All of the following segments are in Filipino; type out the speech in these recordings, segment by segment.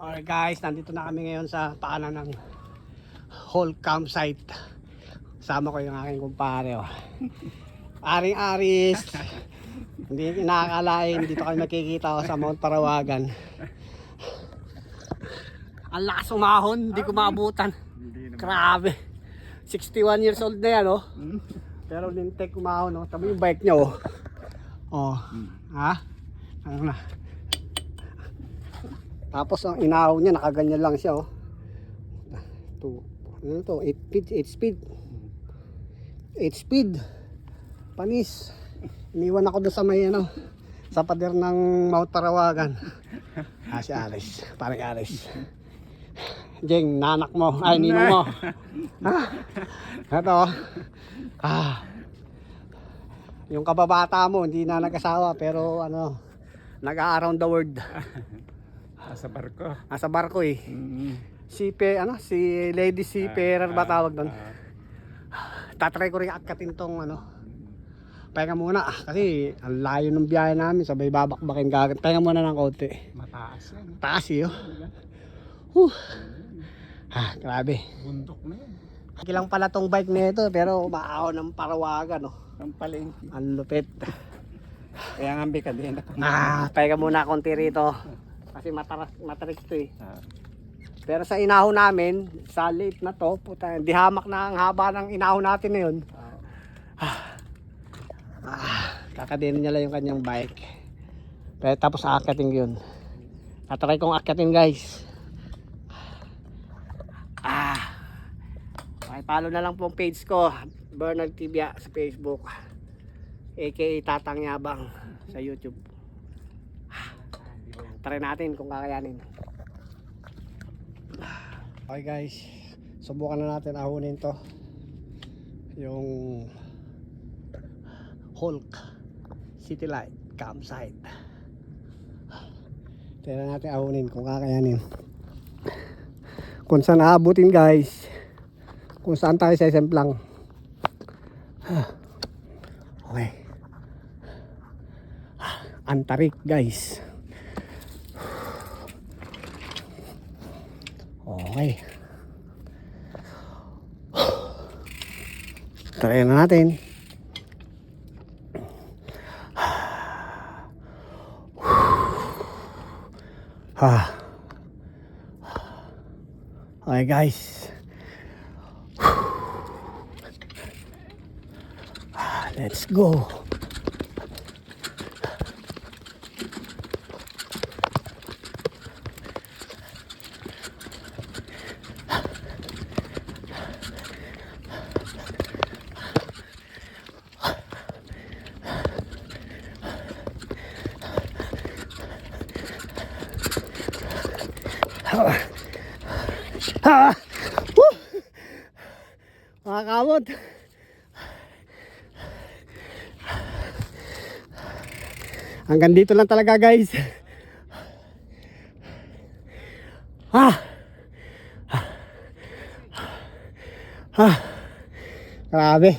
Alright guys, nandito na kami ngayon sa paanan ng whole campsite. Kasama ko yung aking kumpare. Aring Aris. Hindi nakakalain, dito kami makikita sa Mount Parawagan. Ang lakas umahon, hindi ko maabutan. Grabe. 61 years old na yan, oh. Pero lintek umahon, oh. Tama yung bike niya, oh. Oh. Ha? Ano na? Tapos ang inahaw niya, nakaganyan lang siya, oh. Ano to? 8 speed. 8 speed. Panis. Iniwan ako doon sa may, ano, sa pader ng Mount Parawagan. Si Aris. Parang Aris. Jeng, nanak mo. Ay, ninong mo. Ito. Yung kababata mo, hindi na nag-asawa, pero ano, nag-a-around the world. Sa barko. Nasa barko eh. Si Lady Seafarer ba tawag doon? Tatry ko rin akatin tong ano. Pahinga muna kasi ang layo ng biyahe namin, sabay babakbakin gagat. Pahinga muna ng konti. Mataas yan. Taas eh, oh. Grabe. Bundok na yan. Kilang pala tong bike nito pero umaaw ng Parawagan, oh. Ang palengke. Ang lupit. Kaya nga ka din. Pahinga muna konti rito. Kasi matarik to eh. Pero sa inaho namin, sa late na to, puta, di hamak na ang haba ng inaho natin na yun. Kakadinin niya lang yung kanyang bike. Pero tapos aakatin yun. Tatry kong aakatin guys. Okay, follow na lang po ang page ko, Bernard Tibia sa Facebook, aka Tatang Yabang sa YouTube. Try natin kung kakayanin. Okay guys, subukan na natin ahunin to, yung Hulk City Light Campsite. Tingnan natin ahunin kung kakayanin, kung saan aabutin guys, kung saan tayo sa semplang. Okay, antarik guys. Okay. Try na natin. Okay guys. Let's go. Mga kamot, hanggang dito lang talaga guys. Grabe.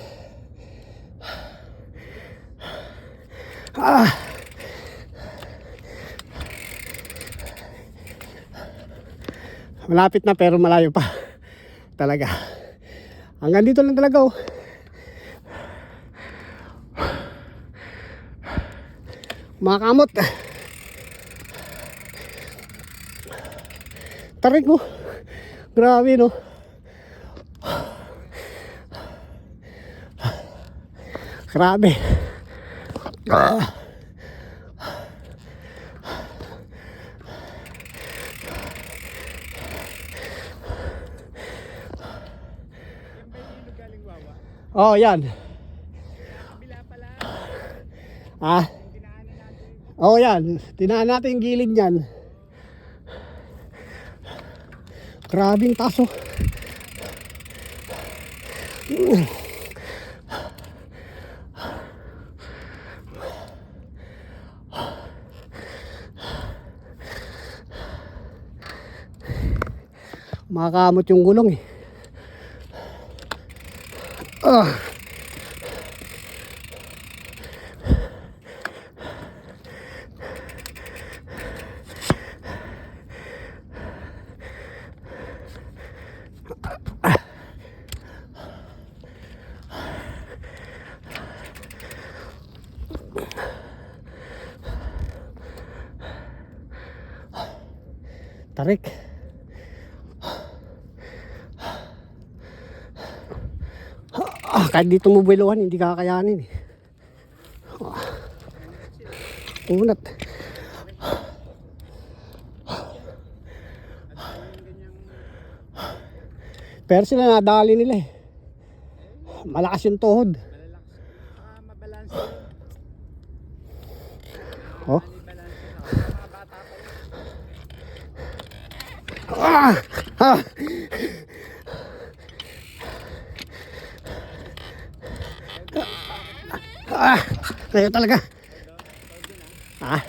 Malapit na pero malayo pa talaga. Hanggang dito lang talaga, oh. Mga kamot, tarik mo. Grabe, no. Grabe. Oh, yan. Oh, yan. Tinaan natin yung gilid niyan. Grabing taso. Makakamot yung gulong eh. Tarik. Kahit dito mo biluhan, hindi kakayanin eh. Unat. Pero sila nadali nila eh. Malakas yung tuhod. Mabalanse. Oh. Ah! Ah! Ah! Tayo talaga. Ah.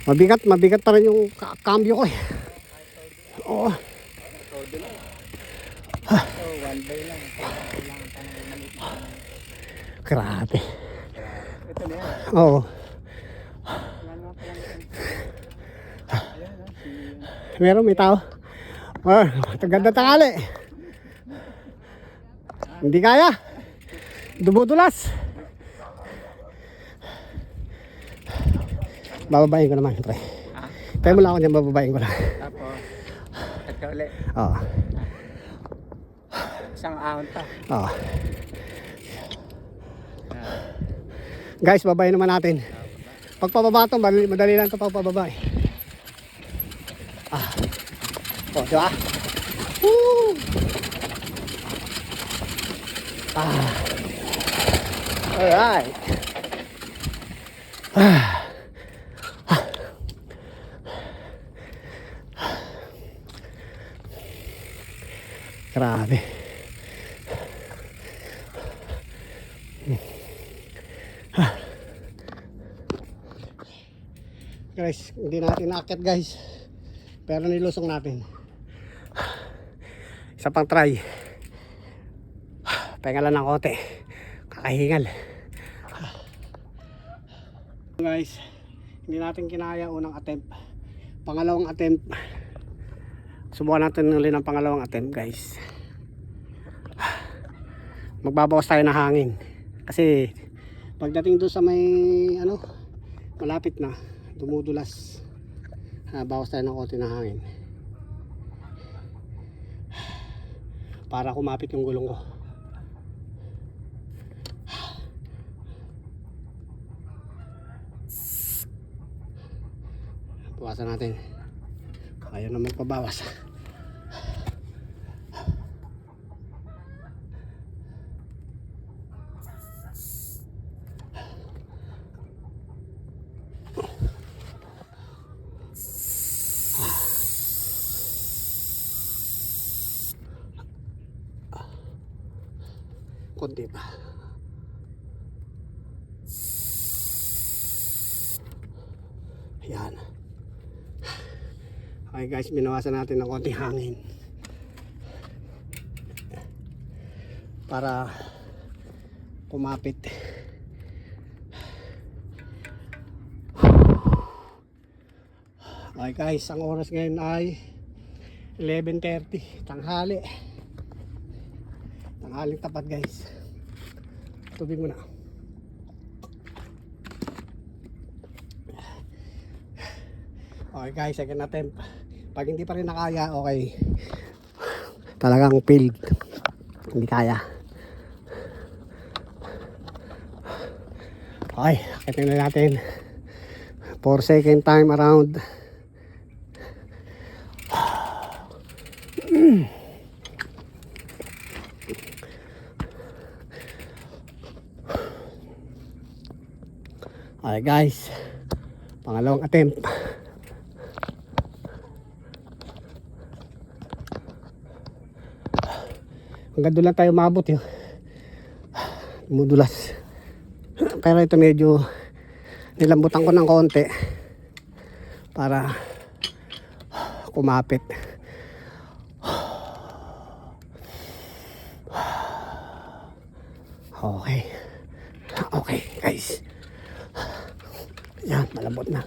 Mabigat pa rin yung cambio ko eh. Oo. So, one by lang. Kailangan pa ng maliit. Grabe. Ito na yan. Oo. Wala naman pa lang. Ayan na. Meron, may tao. Ah, ganda tangali. Hindi kaya. Dumudulas. Bababain ko naman, pre. Tayo mo lang ako dyan, bababain ko lang. Tapos, ito ulit. Oo. Isang ahon pa. Oo. Guys, babayin naman natin. Pagpababa ito, madali lang ito pagpababa eh. Ah. O, diba? Woo! Ah. Alright. Ah. Grabe. Guys, hindi natin nakakit guys. Pero nilusong natin. Isa pang try. Pahingalan ng kote. Kakahingal. Guys, hindi natin kinaya unang attempt. Pangalawang attempt. Subukan natin ulit ng pangalawang attempt guys. Magbabawas tayo ng hangin. Kasi pagdating doon sa may ano, malapit na, dumudulas. Bawas tayo ng konti ng hangin. Para kumapit yung gulong ko. Bawasan natin. Kaya naman pabawas. Konti pa. Ayan. Okay guys, binawasan natin ng konting hangin. Para kumapit. Okay guys, ang oras ngayon ay 11:30, tanghali. Tanghaling tapat guys. Tubig muna. Okay guys, second attempt. Pag hindi pa rin nakaya, okay. Talagang failed. Hindi kaya. Okay, tingnan natin. For second time around. Okay guys, pangalawang attempt. Hanggang doon lang tayo maabot yun. Dumudulas. Pero ito medyo nilambutan ko ng konti para kumapit. Okay. Okay guys. Yan, malambot na.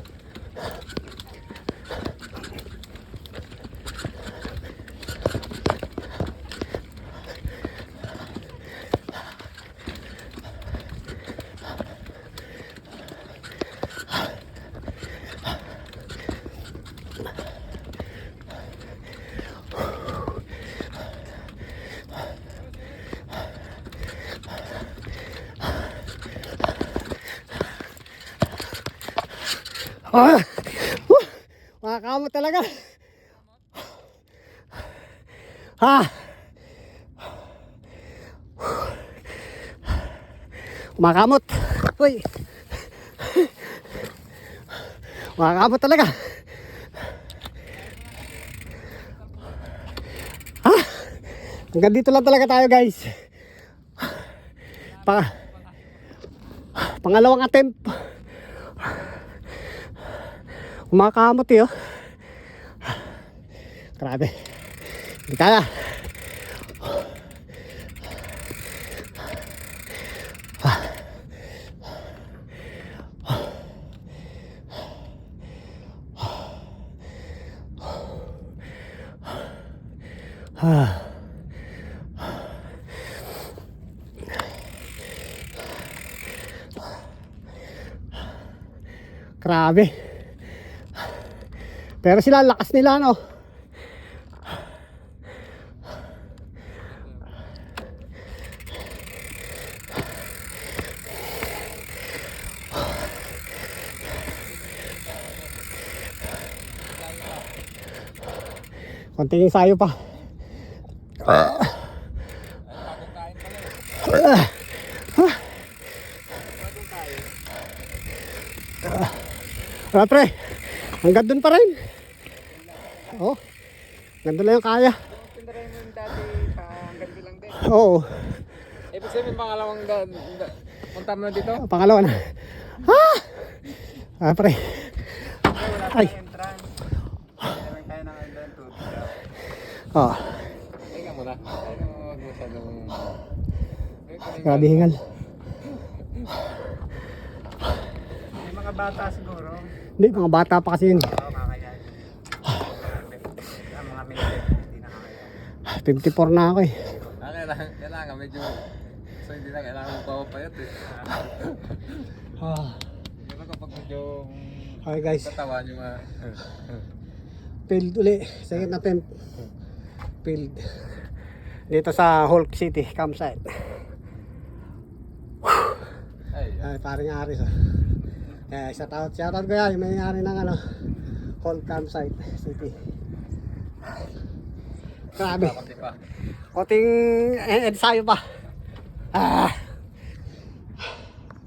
Ah! Makakamot talaga. Ha! Makakamot. Uy. Makakamot talaga. Ha? Hanggang dito lang talaga tayo, guys. Pangalawang attempt. Makakamot eh, oh. Grabe. Hindi kaya. Grabe. Pero sila, lakas nila, no? Konting sayo pa. Wala pre, hanggang dun pa rin. Oo, hanggang dun lang yung kaya. Tindaray mo yung dati hanggang doon lang din. Oo, Ibig sabihin pangalawang punta mo na dito? pangalawa na. Pre. Wala Ay. tayong entrance. Hindi lang tayo naka-entrance to. Oo, Teka muna. Ano masyadong... grabe hingal. May mga bata siguro. Hindi, mga bata pa kasi yun. Oo, kakayanin. Mga minute, hindi na kakayanin. 54 na ako eh. Kailangan medyo... So hindi na kailangan mo papapayat eh. Pero kapag medyo... Okay guys, Tatawan yung mga... field uli. Second attempt. Field. Dito sa Hulk City campsite. Ay, paring Aris ah. Shoutout ko yan, yung may-ari ng ano, Hulk campsite city. Grabe. Konting ensayo pa.